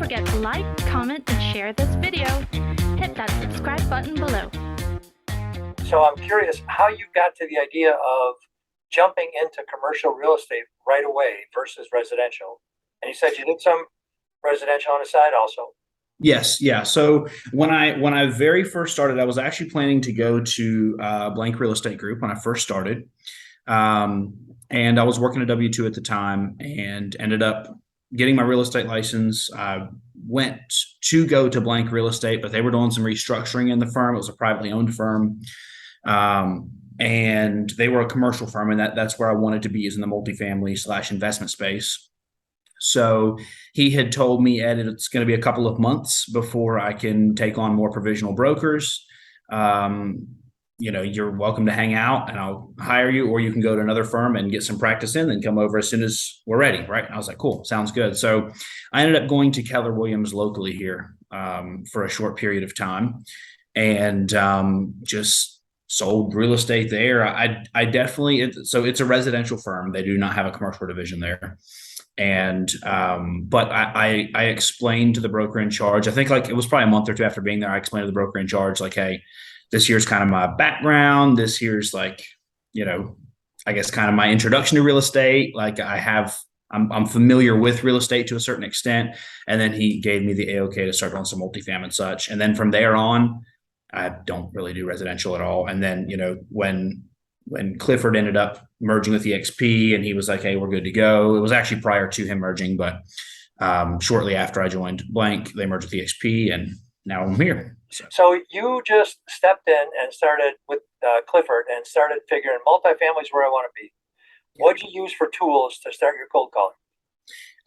forget to like, comment, and share this video. Hit that subscribe button below. So I'm curious how you got to the idea of jumping into commercial real estate right away versus residential. And you said you did some residential on the side also. Yes, yeah. So when I very first started, I was actually planning to go to Blank Real Estate Group when I first started, and I was working a W-2 at the time, and ended up getting my real estate license. I went to go to Blank Real Estate, but they were doing some restructuring in the firm. It was a privately owned firm, and they were a commercial firm, and that's where I wanted to be, is in the multifamily / investment space. So he had told me, Ed, it's going to be a couple of months before I can take on more provisional brokers. You're welcome to hang out and I'll hire you, or you can go to another firm and get some practice in and come over as soon as we're ready. Right. And I was like, cool, sounds good. So I ended up going to Keller Williams locally here for a short period of time, and just sold real estate there. I definitely, so it's a residential firm. They do not have a commercial division there. And but I explained to the broker in charge, I think like it was probably a month or two after being there, I explained to the broker in charge, like, hey, this here's kind of my background. This here's like, I guess kind of my introduction to real estate. Like I'm familiar with real estate to a certain extent. And then he gave me the A-OK to start on some multifamily and such. And then from there on, I don't really do residential at all. And then, when Clifford ended up merging with EXP and he was like, hey, we're good to go. It was actually prior to him merging, but shortly after I joined Blank, they merged with EXP, and now I'm here. So you just stepped in and started with Clifford and started figuring multifamily is where I want to be. What'd you use for tools to start your cold calling?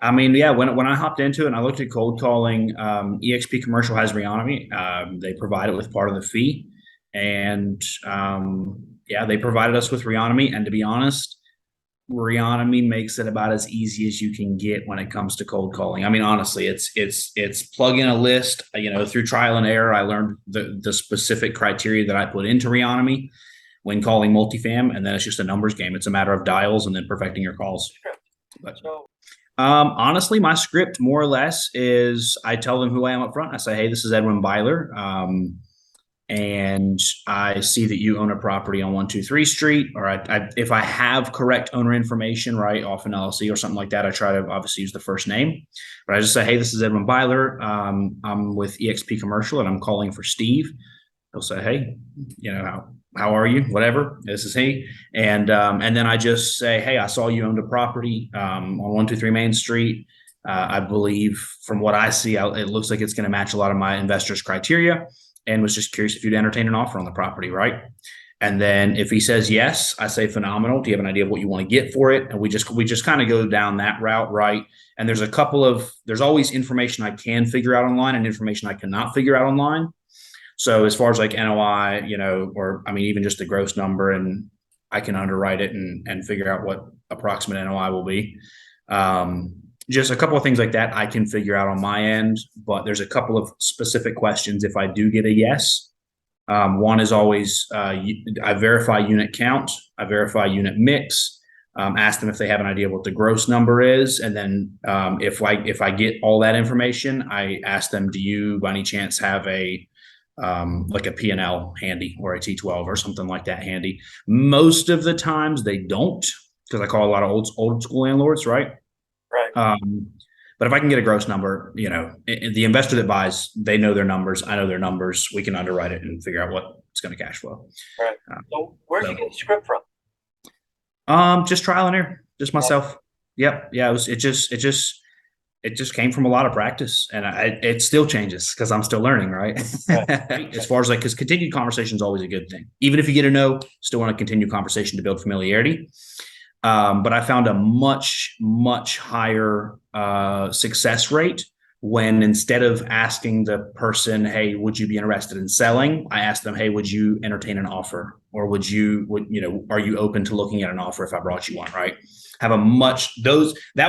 I mean, yeah, when I hopped into it and I looked at cold calling, EXP Commercial has Reonomy. They provide it with part of the fee. And they provided us with Reonomy. And to be honest, Reonomy makes it about as easy as you can get when it comes to cold calling. I mean, honestly, it's plug in a list. Through trial and error, I learned the specific criteria that I put into Reonomy when calling multifam, and then it's just a numbers game. It's a matter of dials and then perfecting your calls. But honestly, my script more or less is I tell them who I am up front. I say, hey, this is Edwin Byler. And I see that you own a property on 123 Street, or if I have correct owner information, right, off an LLC or something like that, I try to obviously use the first name, but I just say, hey, this is Edwin Byler. I'm with EXP Commercial and I'm calling for Steve. He'll say, hey, how are you? Whatever, this is he. And then I just say, hey, I saw you owned a property on 123 Main Street. I believe from what I see, it looks like it's going to match a lot of my investors' criteria, and was just curious if you'd entertain an offer on the property, right? And then if he says yes, I say phenomenal. Do you have an idea of what you want to get for it? And we just kind of go down that route, right? And there's always information I can figure out online and information I cannot figure out online. So as far as like NOI, or I mean, even just the gross number, and I can underwrite it and figure out what approximate NOI will be. Just a couple of things like that I can figure out on my end, but there's a couple of specific questions if I do get a yes. One is always I verify unit count, I verify unit mix, ask them if they have an idea what the gross number is, and then if I get all that information, I ask them, do you by any chance have a like a P&L handy, or a T12 or something like that handy? Most of the times they don't, because I call a lot of old school landlords, right? Right. But if I can get a gross number, the investor that buys, they know their numbers. I know their numbers. We can underwrite it and figure out what it's going to cash flow. Right. So where'd you get the script from? Just trial and error, just myself. Yep. Yeah. It just came from a lot of practice, and it still changes because I'm still learning, right? As far as because continued conversation is always a good thing. Even if you get a no, still want to continue conversation to build familiarity. But I found a much, much higher success rate when, instead of asking the person, hey, would you be interested in selling? I asked them, hey, would you entertain an offer? Or are you open to looking at an offer if I brought you one, right? That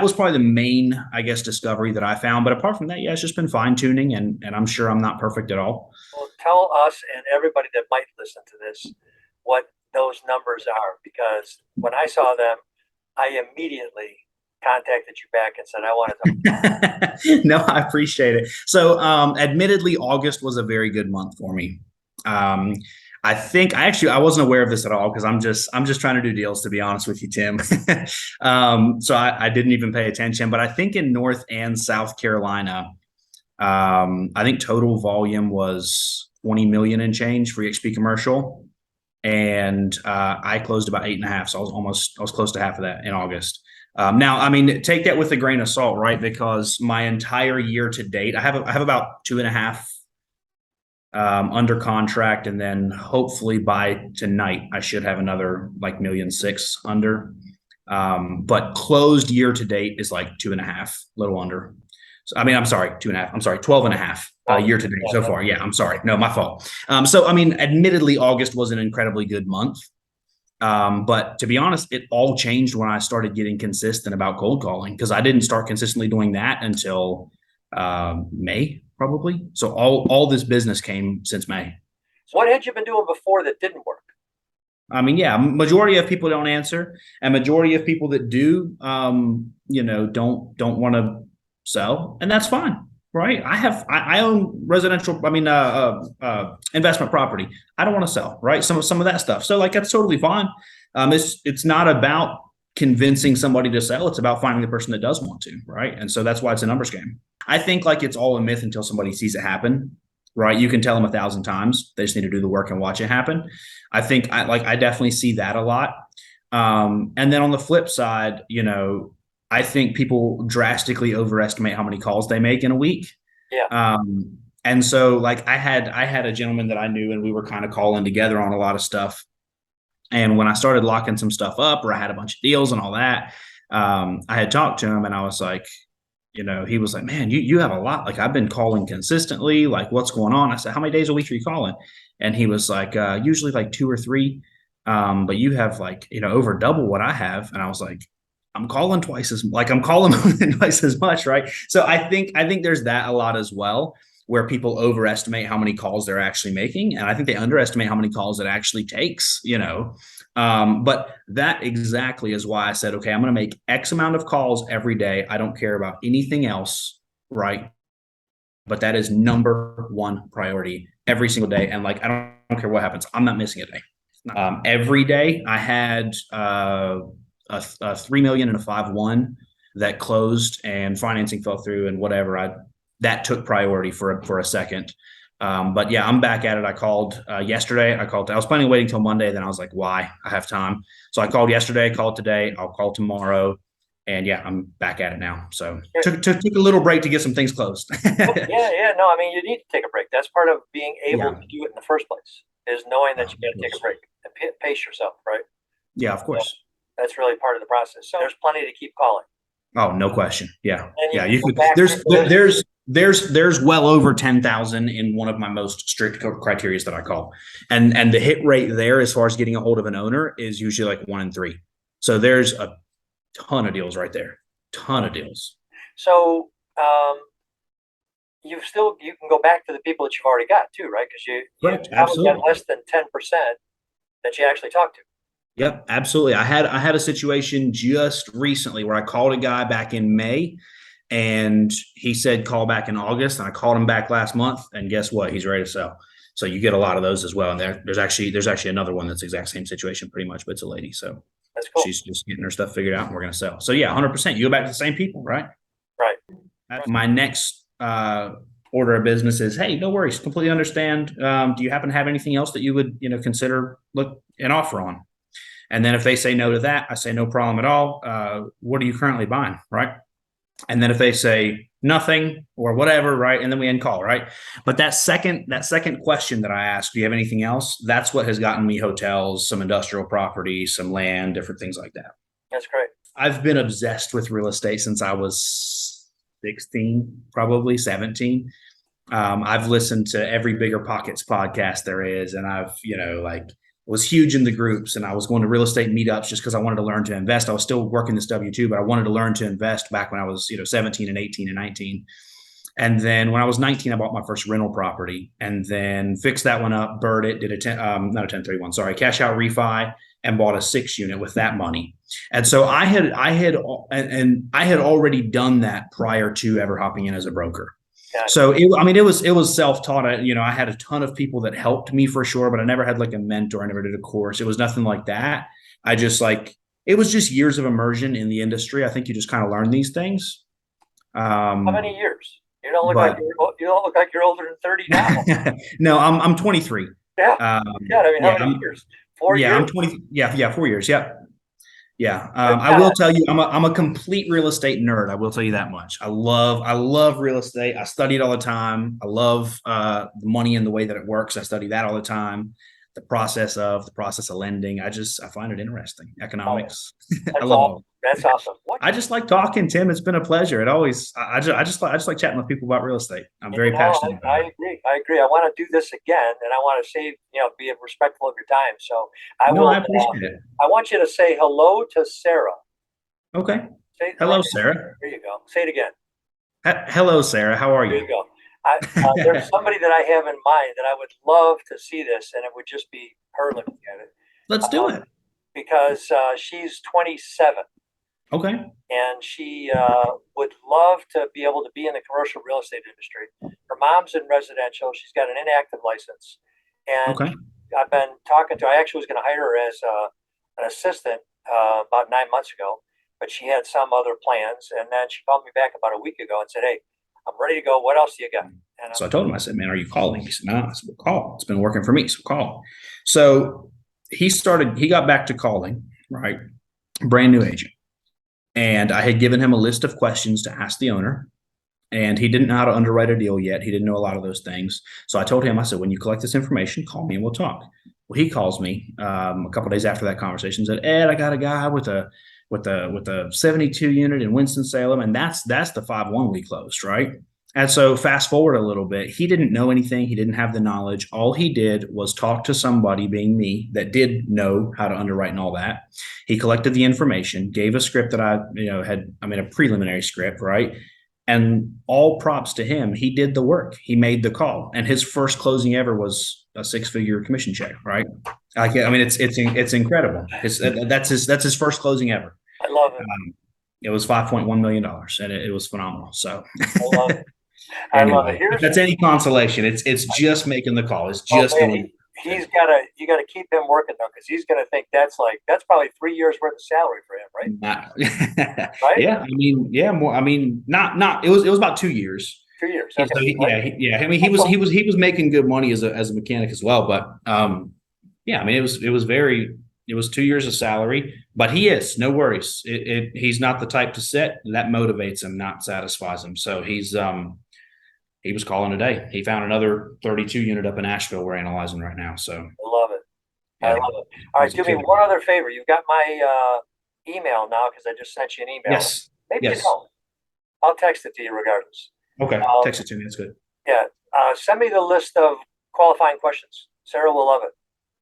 was probably the main, I guess, discovery that I found. But apart from that, yeah, it's just been fine tuning, and I'm sure I'm not perfect at all. Well, tell us and everybody that might listen to this what those numbers are, because when I saw them, I immediately contacted you back and said, I want to. No, I appreciate it. So, admittedly, August was a very good month for me. I think I wasn't aware of this at all because I'm just trying to do deals, to be honest with you, Tim. So I didn't even pay attention. But I think in North and South Carolina, I think total volume was 20 million and change for EXP commercial, and I closed about 8.5. So I was close to half of that in August. Now, I mean, take that with a grain of salt, right? Because my entire year to date, I have about 2.5 under contract, and then hopefully by tonight I should have another like 1.6 million under. But closed year to date is like 2.5, a little under. So, I mean, I'm sorry, 2.5. I'm sorry, 12.5 year to date so far. Yeah, I'm sorry. No, my fault. So, I mean, admittedly, August was an incredibly good month. But to be honest, it all changed when I started getting consistent about cold calling, because I didn't start consistently doing that until May, probably. So all this business came since May. So what had you been doing before that didn't work? I mean, yeah, majority of people don't answer, and majority of people that do, don't want to sell, and that's fine, right? I own residential, investment property. I don't want to sell, right? Some of that stuff. So like, that's totally fine. It's not about convincing somebody to sell. It's about finding the person that does want to, right? And so that's why it's a numbers game. I think like it's all a myth until somebody sees it happen, right? You can tell them 1,000 times. They just need to do the work and watch it happen. I think I definitely see that a lot. And then on the flip side, I think people drastically overestimate how many calls they make in a week. Yeah. And so like I had a gentleman that I knew, and we were kind of calling together on a lot of stuff. And when I started locking some stuff up, or I had a bunch of deals and all that, I had talked to him, and I was like, he was like, man, you have a lot. Like, I've been calling consistently. Like, what's going on? I said, how many days a week are you calling? And he was like, usually like 2 or 3. But you have like, over double what I have. And I was like, I'm calling twice as much, right? So I think there's that a lot as well, where people overestimate how many calls they're actually making, and I think they underestimate how many calls it actually takes. But that exactly is why I said, okay, I'm going to make X amount of calls every day. I don't care about anything else, right? But that is number one priority every single day, and like I don't care what happens, I'm not missing a day. Every day I had a 3 million and a 5.1 that closed, and financing fell through and whatever. That took priority for a second. But yeah, I'm back at it. I called yesterday. I was planning on waiting till Monday. Then I was like, why? I have time. So I called yesterday, called today. I'll call tomorrow. And yeah, I'm back at it now. So took a little break to get some things closed. Yeah. No, I mean, you need to take a break. That's part of being able to do it in the first place, is knowing that you got to take a break and pace yourself, right? Yeah, of course. So that's really part of the process. So there's plenty to keep calling. Oh, no question. Yeah. And You can, there's well over 10,000 in one of my most strict criteria that I call. And the hit rate there, as far as getting a hold of an owner, is usually like 1 in 3. So there's a ton of deals right there. Ton of deals. So you can go back to the people that you've already got too, right? Because you probably got less than 10% that you actually talked to. Yep, absolutely. I had a situation just recently where I called a guy back in May, and he said call back in August, and I called him back last month, and guess what? He's ready to sell. So you get a lot of those as well. And there's actually another one that's the exact same situation pretty much, but it's a lady. So that's cool. She's just getting her stuff figured out, and we're going to sell. So yeah, 100%. You go back to the same people, right? Right. My next order of business is, hey, no worries, completely understand. Do you happen to have anything else that you would consider an offer on? And then if they say no to that, I say no problem at all. What are you currently buying, right? And then if they say nothing or whatever, right, and then we end call, right? But that second question that I asked, do you have anything else? That's what has gotten me hotels, some industrial property, some land, different things like that. That's great. I've been obsessed with real estate since I was 16, probably 17. I've listened to every Bigger Pockets podcast there is, and I've was huge in the groups, and I was going to real estate meetups just because I wanted to learn to invest. I was still working this W-2, but I wanted to learn to invest back when I was 17 and 18 and 19. And then when I was 19, I bought my first rental property, and then fixed that one up, bird it, did not a 1031, sorry, cash out refi, and bought a 6 unit with that money. And so I had already done that prior to ever hopping in as a broker. So it was self-taught. I had a ton of people that helped me for sure, but I never had like a mentor. I never did a course. It was nothing like that. It was just years of immersion in the industry. I think you just kind of learn these things. How many years? You don't look like you're older than 30 now. No, I'm 23. Yeah. How many years? 4 years. I'm 20. Yeah, 4 years. Yep. Yeah. I will tell you, I'm a complete real estate nerd. I will tell you that much. I love real estate. I study it all the time. I love the money and the way that it works. I study that all the time. The process of lending. I find it interesting. Economics. I love it. That's awesome. I just like talking, Tim. It's been a pleasure. I just like chatting with people about real estate. I'm very passionate about it. I agree. I want to do this again, and I want to save, be respectful of your time. So I appreciate it. I want you to say hello to Sarah. Okay. Hello, Sarah. There you go. Say it again. Hello, Sarah. How are you? There you go. There's somebody that I have in mind that I would love to see this, and it would just be her looking at it. Let's do it. Because she's 27. Okay. And she would love to be able to be in the commercial real estate industry. Her mom's in residential. She's got an inactive license. And I've been talking to her. I actually was going to hire her as an assistant about 9 months ago, but she had some other plans. And then she called me back about a week ago and said, "Hey, I'm ready to go. What else do you got?" And so I told him, I said, "Man, are you calling?" He said, "No." I said, "Well, call. It's been working for me. So call." So he got back to calling, right? Brand new agent. And I had given him a list of questions to ask the owner, and he didn't know how to underwrite a deal yet. He didn't know a lot of those things. So I told him, I said, "When you collect this information, call me and we'll talk." Well, he calls me a couple of days after that conversation, said, "Ed, I got a guy with a 72 unit in Winston-Salem." And that's the 5-1 we closed, right? And so fast forward a little bit, he didn't know anything. He didn't have the knowledge. All he did was talk to somebody, being me, that did know how to underwrite and all that. He collected the information, gave a script that a preliminary script, right? And all props to him. He did the work. He made the call. And his first closing ever was a 6-figure commission check, right? It's incredible. That's his first closing ever. I love it. It was $5.1 million, and it was phenomenal. So I love it. Anyway, I love it. If that's any consolation, it's just making the call. It's just you got to keep him working though, because he's going to think that's probably 3 years worth of salary for him, right? Right? Yeah. More. Not. It was about 2 years. 2 years. Okay. So he was making good money as a mechanic as well. But it was 2 years of salary, but no worries. He's not the type to sit. That motivates him, not satisfies him. So he was calling today. He found another 32 unit up in Asheville we're analyzing right now. So I love it. I love it. All right, do me one other favor. You've got my email now because I just sent you an email. Yes. Maybe you don't. I'll text it to you regardless. Okay, text it to me. That's good. Yeah. Send me the list of qualifying questions. Sarah will love it.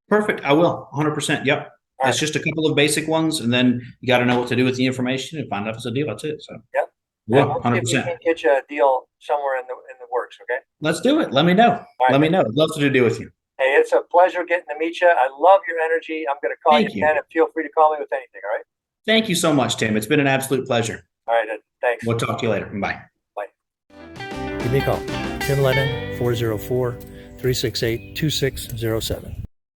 Perfect. I will. 100%. Yep. Right. It's just a couple of basic ones, and then you got to know what to do with the information and find out if it's a deal. That's it. So. Yep. Yeah, 100%. We can get you a deal somewhere in the works, okay? Let's do it. Let me know. Right. Let me know. I'd love to do a deal with you. Hey, it's a pleasure getting to meet you. I love your energy. I'm going to call you again, and feel free to call me with anything, all right? Thank you so much, Tim. It's been an absolute pleasure. All right, Ed. Thanks. We'll talk to you later. Bye. Bye. Give me a call. Tim Lennon, 404-368-2607.